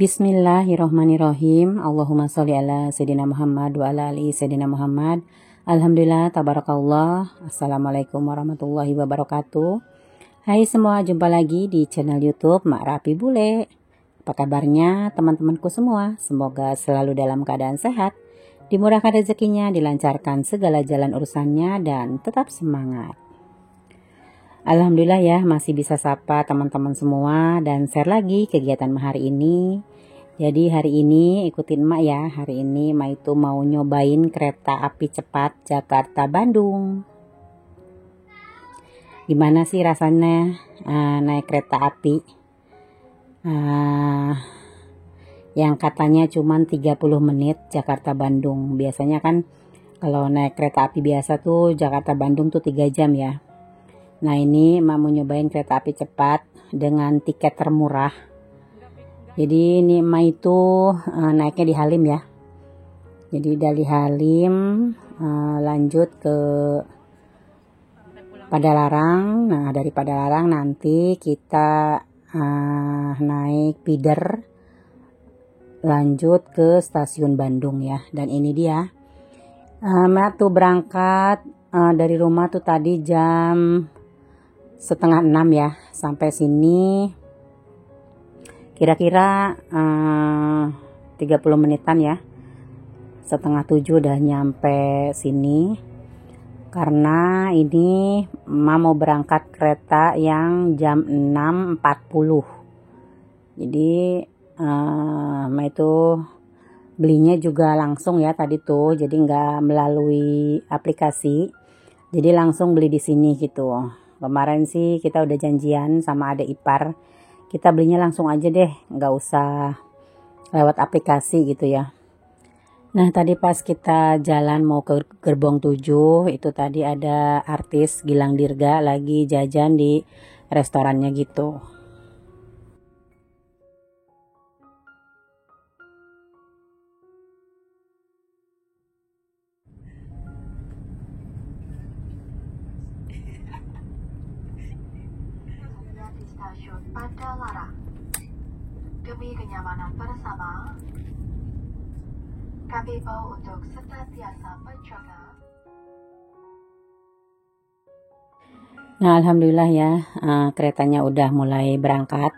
Bismillahirrohmanirrohim. Allahumma sholli ala Sayyidina Muhammad wa ala ali Sayyidina Muhammad. Alhamdulillah, tabarakallah. Assalamualaikum warahmatullahi wabarakatuh. Hai semua, jumpa lagi di channel YouTube Mak Rapi Bule. Apa kabarnya teman-temanku semua? Semoga selalu dalam keadaan sehat, dimurahkan rezekinya, dilancarkan segala jalan urusannya, dan tetap semangat. Alhamdulillah ya, masih bisa sapa teman-teman semua dan share lagi kegiatan hari ini. Jadi hari ini ikutin Mak ya. Hari ini Mak itu mau nyobain kereta api cepat Jakarta-Bandung. Gimana sih rasanya naik kereta api yang katanya cuma 30 menit Jakarta-Bandung. Biasanya kan kalau naik kereta api biasa tuh Jakarta-Bandung tuh 3 jam ya. Nah ini Mak mau nyobain kereta api cepat dengan tiket termurah. Jadi ini Mak itu naiknya di Halim ya. Jadi dari Halim lanjut ke Padalarang. Nah dari Padalarang nanti kita naik feeder lanjut ke stasiun Bandung ya. Dan ini dia. Mak tuh berangkat dari rumah tuh tadi jam 5:30 ya. Sampai sini kira-kira 30 menitan ya. 6:30 udah nyampe sini. Karena ini Mak mau berangkat kereta yang jam 6.40. Jadi Mak itu belinya juga langsung ya tadi tuh. Jadi nggak melalui aplikasi. Jadi langsung beli di sini gitu. Kemarin sih kita udah janjian sama adik ipar. Kita belinya langsung aja deh, nggak usah lewat aplikasi gitu ya. Nah tadi pas kita jalan mau ke Gerbong 7, itu tadi ada artis Gilang Dirga lagi jajan di restorannya gitu. Di stasiun Padalarang. Demi kenyamanan bersama, kami mau untuk senantiasa menjaga. Nah alhamdulillah ya, keretanya udah mulai berangkat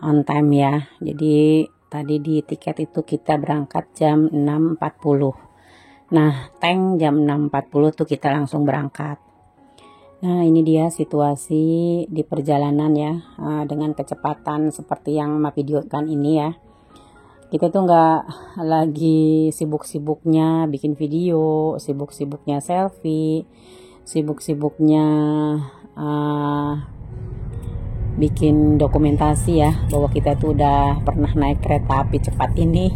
on time ya. Jadi tadi di tiket itu kita berangkat jam 6.40. Nah tank jam 6.40 tuh kita langsung berangkat. Nah ini dia situasi di perjalanan ya, dengan kecepatan seperti yang Mak videokan ini ya. Kita tuh nggak lagi sibuk-sibuknya bikin video, sibuk-sibuknya selfie, sibuk-sibuknya bikin dokumentasi ya bahwa kita tuh udah pernah naik kereta api cepat ini.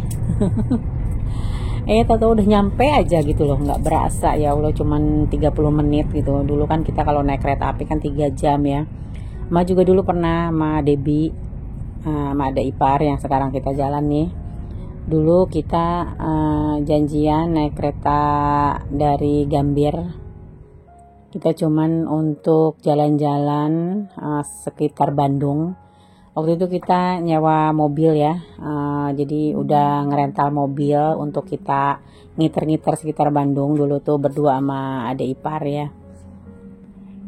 Tahu udah nyampe aja gitu loh, nggak berasa ya Allah cuman 30 menit gitu. Dulu kan kita kalau naik kereta api kan 3 jam ya. Mak juga dulu pernah sama Debi, sama ada ipar yang sekarang kita jalan nih. Dulu kita janjian naik kereta dari Gambir. Kita cuman untuk jalan-jalan sekitar Bandung. Waktu itu kita nyewa mobil ya, jadi udah ngerental mobil untuk kita ngiter-ngiter sekitar Bandung dulu tuh berdua sama adik ipar ya.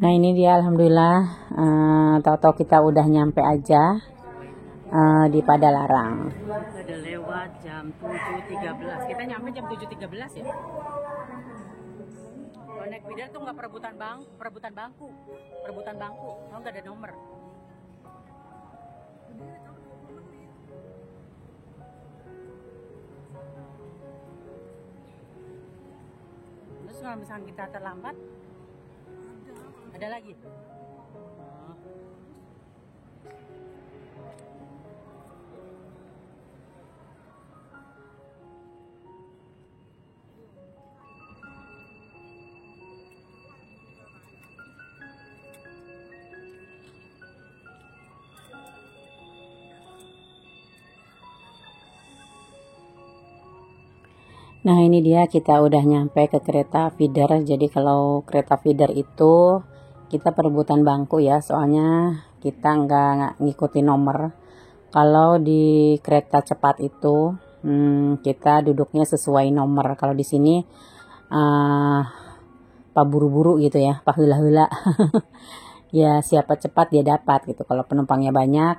Nah ini dia alhamdulillah, tahu-tahu kita udah nyampe aja di Padalarang. Udah lewat jam 7.13, kita nyampe jam 7.13 ya. Kalau naik feeder tuh nggak perebutan bangku, kalau nggak ada nomor. Terus kalau misalkan kita terlambat, ada lagi. Nah ini dia kita udah nyampe ke kereta feeder. Jadi kalau kereta feeder itu kita perebutan bangku ya, soalnya kita nggak ngikutin nomor. Kalau di kereta cepat itu kita duduknya sesuai nomor. Kalau di sini pak buru-buru gitu ya, pak hula-hula. Ya siapa cepat dia dapat gitu. Kalau penumpangnya banyak,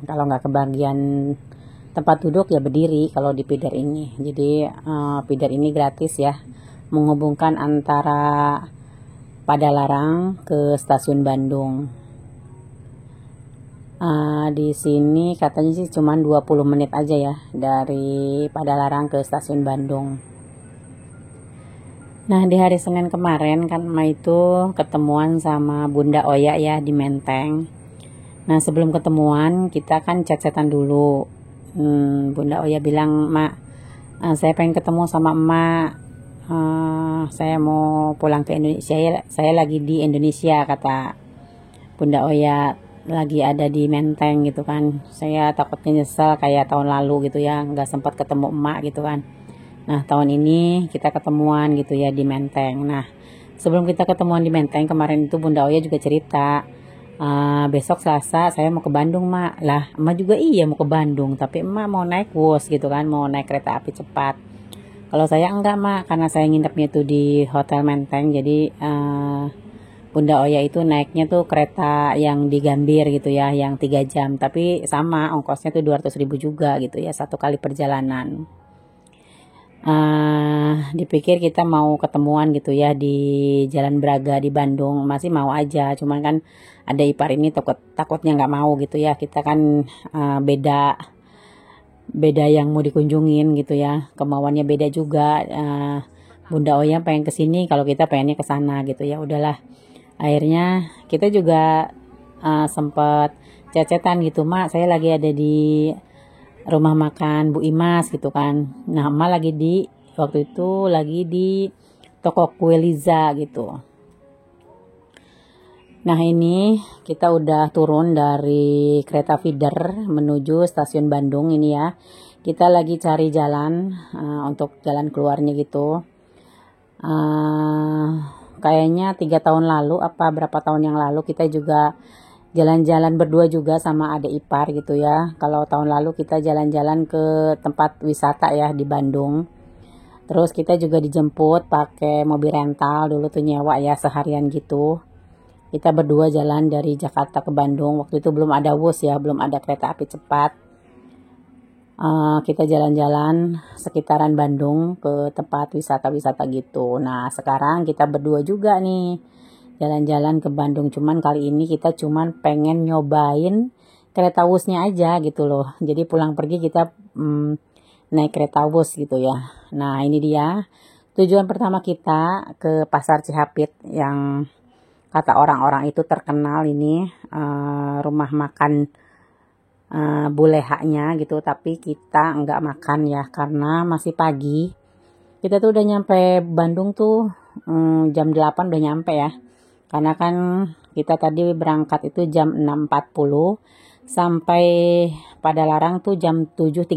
kalau nggak kebagian tempat duduk ya berdiri kalau di feeder ini. Jadi feeder ini gratis ya, menghubungkan antara Padalarang ke stasiun Bandung. Di sini katanya sih cuma 20 menit aja ya dari Padalarang ke stasiun Bandung. Nah di hari Senin kemarin kan Ma itu ketemuan sama Bunda Oya ya di Menteng. Nah sebelum ketemuan kita kan chat-chatan dulu. Bunda Oya bilang, "Mak, saya pengen ketemu sama emak. Saya mau pulang ke Indonesia. Saya lagi di Indonesia," kata Bunda Oya, lagi ada di Menteng gitu kan. Saya takutnya nyesel kayak tahun lalu gitu ya, nggak sempat ketemu emak gitu kan. Nah tahun ini kita ketemuan gitu ya di Menteng. Nah sebelum kita ketemuan di Menteng kemarin itu Bunda Oya juga cerita, besok Selasa saya mau ke Bandung mak. Lah emak juga iya mau ke Bandung, tapi emak mau naik bus gitu kan, mau naik kereta api cepat. Kalau saya enggak mak, karena saya nginepnya tuh di Hotel Menteng. Jadi Bunda Oya itu naiknya tuh kereta yang di Gambir gitu ya, yang 3 jam. Tapi sama ongkosnya tuh 200.000 juga gitu ya, satu kali perjalanan. Dipikir kita mau ketemuan gitu ya di Jalan Braga di Bandung, masih mau aja, cuman kan ada ipar ini takutnya nggak mau gitu ya, kita kan beda yang mau dikunjungin gitu ya, kemauannya beda juga. Bunda Oya pengen kesini, kalau kita pengennya ke sana gitu ya, udahlah. Akhirnya kita juga sempet cecetan gitu, mak saya lagi ada di rumah makan Bu Imas gitu kan. Nah emak waktu itu lagi di toko kue Liza gitu. Nah ini kita udah turun dari kereta feeder menuju stasiun Bandung ini ya. Kita lagi cari jalan untuk jalan keluarnya gitu. Kayaknya 3 tahun lalu apa berapa tahun yang lalu kita juga jalan-jalan berdua juga sama adik ipar gitu ya. Kalau tahun lalu kita jalan-jalan ke tempat wisata ya di Bandung. Terus kita juga dijemput pakai mobil rental dulu tuh nyewa ya seharian gitu. Kita berdua jalan dari Jakarta ke Bandung. Waktu itu belum ada Wus ya, belum ada kereta api cepat. Kita jalan-jalan sekitaran Bandung ke tempat wisata-wisata gitu. Nah sekarang kita berdua juga nih jalan-jalan ke Bandung, cuman kali ini kita cuman pengen nyobain kereta Wusnya aja gitu loh. Jadi pulang pergi kita naik kereta Wus gitu ya. Nah ini dia tujuan pertama kita ke Pasar Cihapit yang kata orang-orang itu terkenal ini rumah makan bulehanya gitu. Tapi kita nggak makan ya karena masih pagi. Kita tuh udah nyampe Bandung tuh jam 8 udah nyampe ya. Karena kan kita tadi berangkat itu jam 6.40 sampai Padalarang tuh jam 7.13.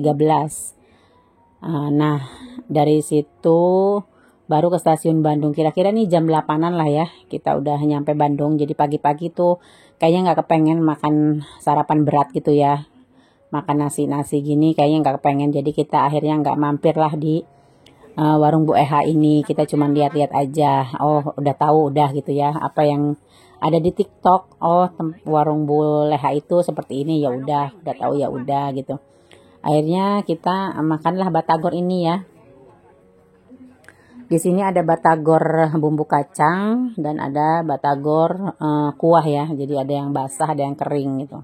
Nah dari situ baru ke stasiun Bandung. Kira-kira nih jam 8-an lah ya kita udah nyampe Bandung. Jadi pagi-pagi tuh kayaknya nggak kepengen makan sarapan berat gitu ya. Makan nasi-nasi gini kayaknya nggak kepengen. Jadi kita akhirnya nggak mampir lah di warung Bu Eha ini. Kita cuma lihat-lihat aja. Oh udah tahu udah gitu ya apa yang ada di TikTok. Oh warung Bu Leha itu seperti ini, ya udah tahu ya udah gitu. Akhirnya kita makanlah batagor ini ya. Di sini ada batagor bumbu kacang dan ada batagor kuah ya. Jadi ada yang basah ada yang kering gitu.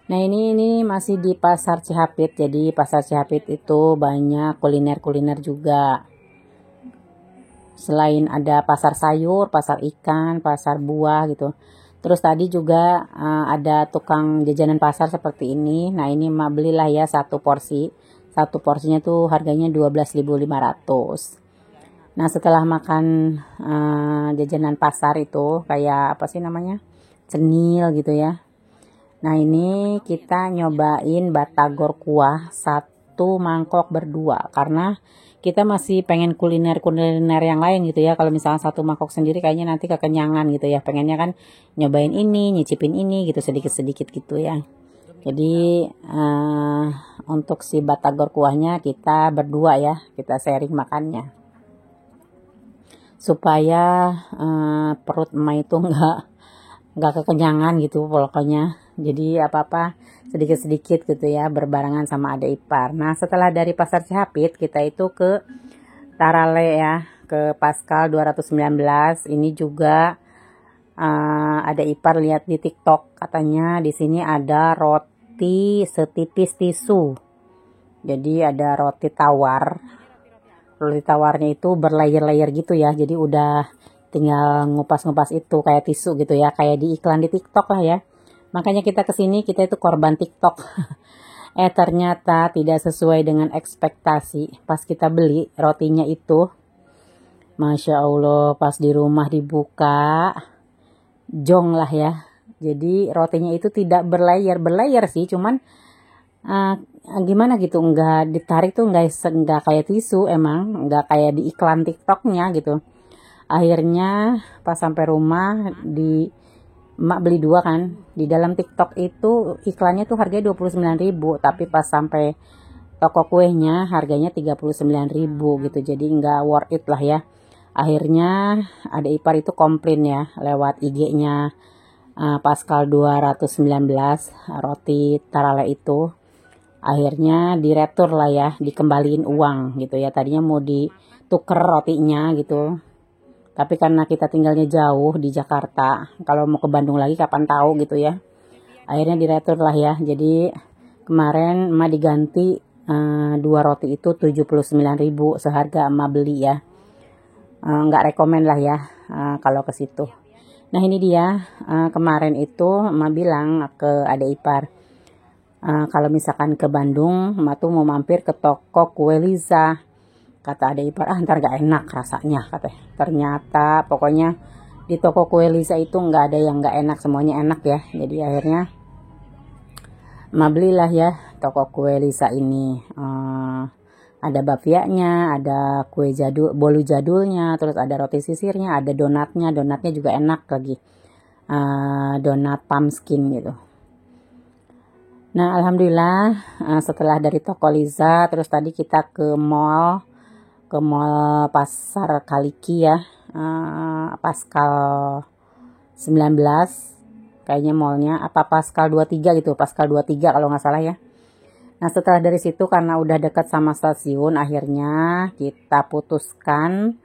Nah ini masih di Pasar Cihapit. Jadi Pasar Cihapit itu banyak kuliner-kuliner juga. Selain ada pasar sayur, pasar ikan, pasar buah gitu. Terus tadi juga ada tukang jajanan pasar seperti ini. Nah ini emak belilah ya satu porsi. Satu porsinya tuh harganya 12.500. Nah setelah makan jajanan pasar itu kayak apa sih namanya? Cenil gitu ya. Nah ini kita nyobain batagor kuah 1 mangkok berdua. Karena kita masih pengen kuliner-kuliner yang lain gitu ya. Kalau misalnya 1 mangkok sendiri kayaknya nanti kekenyangan gitu ya. Pengennya kan nyobain ini, nyicipin ini gitu sedikit-sedikit gitu ya. Jadi untuk si batagor kuahnya kita berdua ya, kita sharing makannya. Supaya perut emak itu nggak kekenyangan gitu pokoknya. Jadi apa-apa sedikit-sedikit gitu ya, berbarengan sama adik ipar. Nah setelah dari Pasar Cihapit kita itu ke Tarale ya, ke Pascal 219. Ini juga ada ipar lihat di TikTok, katanya di sini ada roti setipis tisu. Jadi ada roti tawar. Roti tawarnya itu berlayer-layer gitu ya. Jadi udah tinggal ngupas-ngupas itu kayak tisu gitu ya, kayak di iklan di TikTok lah ya. Makanya kita kesini, kita itu korban TikTok. Ternyata tidak sesuai dengan ekspektasi. Pas kita beli rotinya itu, Masya Allah, pas di rumah dibuka, jong lah ya. Jadi rotinya itu tidak berlayer sih, cuman gimana gitu, nggak ditarik tuh nggak kayak tisu, emang nggak kayak di iklan TikToknya gitu. Akhirnya pas sampai rumah emak beli 2 kan. Di dalam TikTok itu iklannya tuh harganya 29.000, tapi pas sampai toko kuenya harganya 39.000 gitu. Jadi nggak worth it lah ya. Akhirnya ada ipar itu komplain ya lewat IG-nya Pascal 219 roti Tarale itu. Akhirnya diretur lah ya, dikembaliin uang gitu ya. Tadinya mau dituker rotinya gitu. Tapi karena kita tinggalnya jauh di Jakarta, kalau mau ke Bandung lagi kapan tahu gitu ya. Akhirnya diretur lah ya. Jadi kemarin emak diganti 2 roti itu 79.000 seharga emak beli ya. Nggak rekomen lah ya kalau ke situ. Nah ini dia, kemarin itu emak bilang ke adik ipar, kalau misalkan ke Bandung, emak tuh mau mampir ke toko kue Liza. Kata adik ipar, ntar gak enak rasanya katanya. Ternyata pokoknya di toko kue Liza itu nggak ada yang nggak enak, semuanya enak ya. Jadi akhirnya emak belilah ya toko kue Liza ini. Ada bapiaknya, ada kue jadul, bolu jadulnya, terus ada roti sisirnya, ada donatnya juga enak lagi. Donat pumpkin gitu. Nah alhamdulillah setelah dari toko Liza, terus tadi kita ke mall Pasar Kaliki ya, Pascal 19 kayaknya mallnya, apa Pascal 23 gitu, Pascal 23 kalau nggak salah ya. Nah setelah dari situ karena udah dekat sama stasiun, akhirnya kita putuskan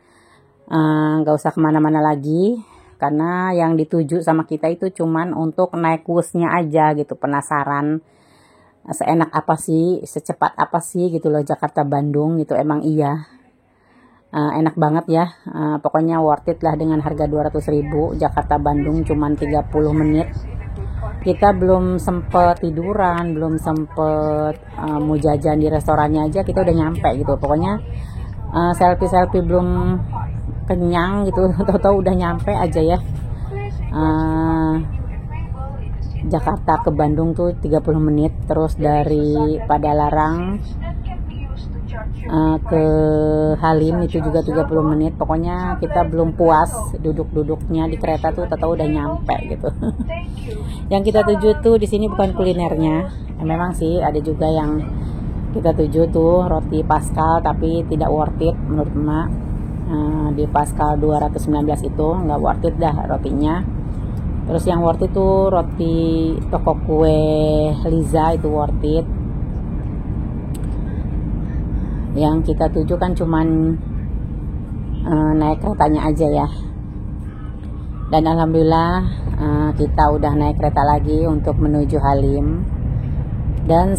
nggak usah kemana-mana lagi, karena yang dituju sama kita itu cuman untuk naik busnya aja gitu. Penasaran seenak apa sih, secepat apa sih gitu loh Jakarta Bandung gitu. Emang iya enak banget ya, pokoknya worth it lah dengan harga 200.000. Jakarta Bandung cuman 30 menit. Kita belum sempet tiduran, belum sempet mau jajan di restorannya aja kita udah nyampe gitu. Pokoknya selfie belum kenyang gitu, tahu-tahu udah nyampe aja ya. Jakarta ke Bandung tuh 30 menit, terus dari Padalarang ke Halim itu juga 30 menit. Pokoknya kita belum puas duduknya di kereta tuh, tahu udah nyampe gitu. Yang kita tuju tuh di sini bukan kulinernya, memang sih ada juga yang kita tuju tuh roti Pascal, tapi tidak worth it menurut emak. Di Pascal 219 itu nggak worth it dah rotinya. Terus yang worth it tuh roti toko kue Liza itu worth it. Yang kita tuju kan cuman naik keretanya aja ya. Dan alhamdulillah kita udah naik kereta lagi untuk menuju Halim. Dan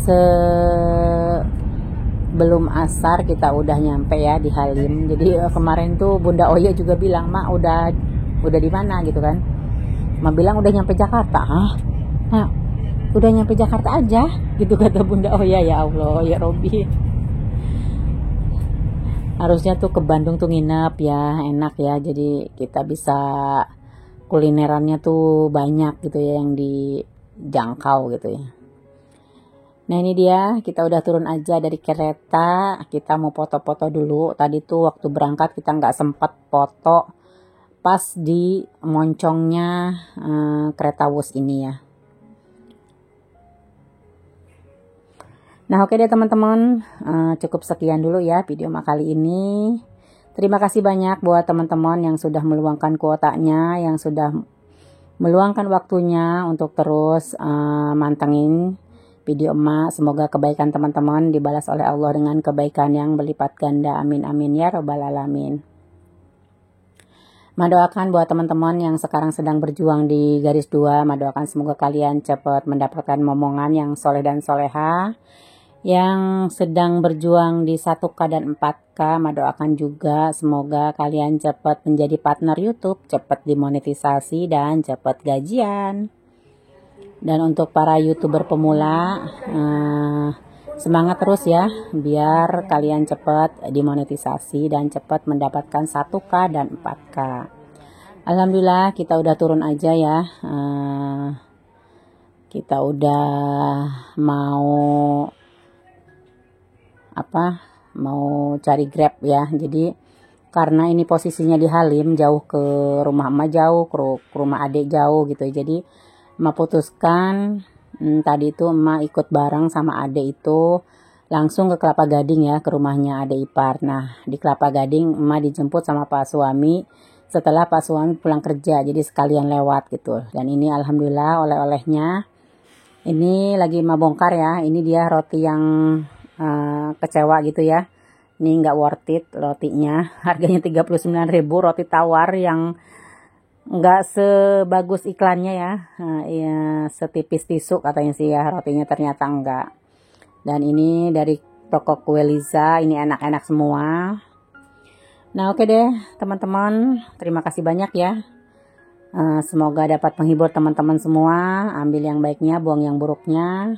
sebelum asar kita udah nyampe ya di Halim. Jadi kemarin tuh Bunda Oya juga bilang, "Mak udah di mana?" gitu kan. Mak bilang udah nyampe Jakarta. Hah? Nah, udah nyampe Jakarta aja gitu kata Bunda Oya. Ya Allah ya Robi. Harusnya tuh ke Bandung tuh nginep ya, enak ya. Jadi kita bisa kulinerannya tuh banyak gitu ya yang dijangkau gitu ya. Nah ini dia, kita udah turun aja dari kereta. Kita mau foto-foto dulu. Tadi tuh waktu berangkat kita nggak sempat foto pas di moncongnya kereta Wus ini ya. Nah oke deh teman-teman, cukup sekian dulu ya video emak kali ini. Terima kasih banyak buat teman-teman yang sudah meluangkan kuotanya, yang sudah meluangkan waktunya untuk terus mantengin video emak. Semoga kebaikan teman-teman dibalas oleh Allah dengan kebaikan yang berlipat ganda. Amin amin ya robbal alamin. Doakan buat teman-teman yang sekarang sedang berjuang di garis 2, doakan semoga kalian cepat mendapatkan momongan yang soleh dan soleha. Yang sedang berjuang di 1K dan 4K, doakan juga semoga kalian cepat menjadi partner YouTube, cepat dimonetisasi dan cepat gajian. Dan untuk para YouTuber pemula, semangat terus ya, biar kalian cepat dimonetisasi dan cepat mendapatkan 1K dan 4K. Alhamdulillah kita udah turun aja ya, kita udah mau cari Grab ya. Jadi karena ini posisinya di Halim, jauh ke rumah emak, jauh ke rumah adik jauh gitu. Jadi emak putuskan tadi itu emak ikut bareng sama adik itu langsung ke Kelapa Gading ya, ke rumahnya adik ipar. Nah di Kelapa Gading emak dijemput sama pak suami setelah pak suami pulang kerja, jadi sekalian lewat gitu. Dan ini alhamdulillah oleh-olehnya ini lagi emak bongkar ya. Ini dia roti yang kecewa gitu ya, ini nggak worth it rotinya, harganya 39.000, roti tawar yang nggak sebagus iklannya ya, ya setipis tisu katanya sih ya, rotinya ternyata enggak. Dan ini dari toko kue Liza, ini enak-enak semua. Nah oke deh teman-teman, terima kasih banyak ya, semoga dapat menghibur teman-teman semua. Ambil yang baiknya, buang yang buruknya.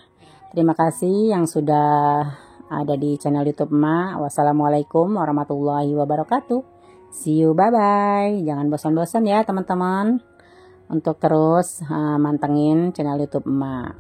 Terima kasih yang sudah ada di channel YouTube emak. Wassalamualaikum warahmatullahi wabarakatuh. See you, bye-bye. Jangan bosan-bosan ya teman-teman untuk terus mantengin channel YouTube emak.